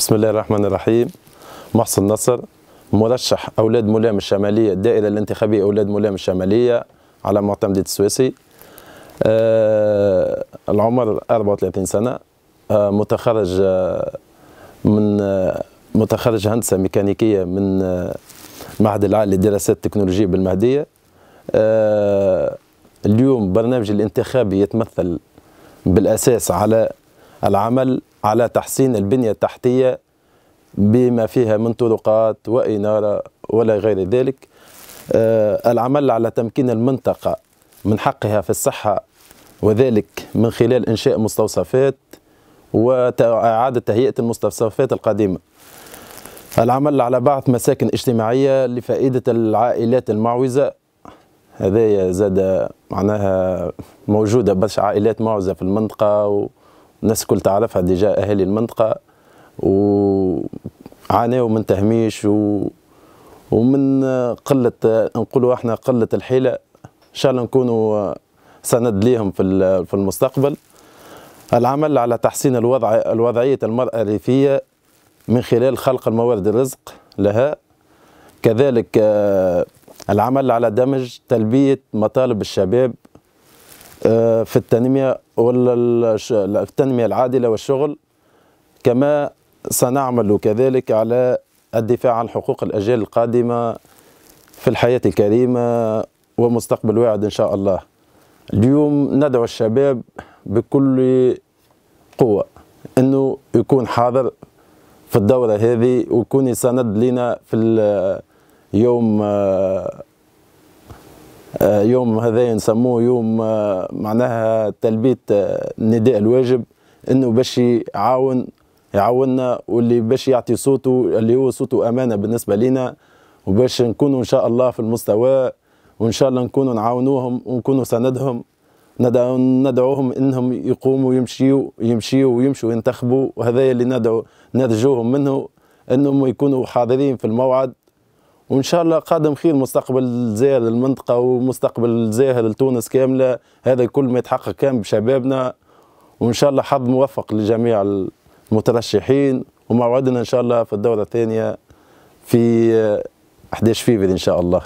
بسم الله الرحمن الرحيم. محسن نصر، مرشح أولاد ملام الشمالية، الدائرة الانتخابية أولاد ملام الشمالية على معتمدية السويسي. العمر 34 سنة، متخرج هندسة ميكانيكية من معهد العالي للدراسات التكنولوجية بالمهدية. اليوم برنامج الانتخابي يتمثل بالأساس على العمل على تحسين البنية التحتية بما فيها من طرقات وإنارة ولا غير ذلك. العمل على تمكين المنطقة من حقها في الصحة، وذلك من خلال إنشاء مستوصفات وإعادة تهيئة المستوصفات القديمة. العمل على بعث مساكن اجتماعية لفائدة العائلات المعوزة، هذايا زاد معناها موجودة برشا عائلات معوزة في المنطقة، والناس الكل تعرفها ديجا أهالي المنطقة، وعانوا من تهميش ومن قلة، نقولوا احنا قلة الحيلة. إن شاء الله نكونوا سند ليهم في المستقبل. العمل على تحسين الوضعية المرأة الريفية من خلال خلق الموارد الرزق لها. كذلك العمل على دمج تلبية مطالب الشباب في التنمية التنمية العادلة والشغل. كما سنعمل كذلك على الدفاع عن حقوق الأجيال القادمة في الحياة الكريمة ومستقبل واعد إن شاء الله. اليوم ندعو الشباب بكل قوة أنه يكون حاضر في الدورة هذه ويكون يساند لنا في يوم هذا نسموه يوم معناها تلبية النداء الواجب، انه باش يعاوننا واللي باش يعطي صوته اللي هو صوته امانه بالنسبه لنا، وباش نكونوا ان شاء الله في المستوى، وان شاء الله نكونوا نعاونوهم ونكونوا سندهم. ندعوهم انهم يقوموا يمشوا ينتخبوا، وهذا اللي نرجوهم منه انهم يكونوا حاضرين في الموعد. وان شاء الله قادم خير، مستقبل زاهر للمنطقه ومستقبل زاهر لتونس كامله. هذا كل ما يتحقق كان بشبابنا، وان شاء الله حظ موفق لجميع المترشحين. وموعدنا ان شاء الله في الدوره الثانيه في 11 فيفري ان شاء الله.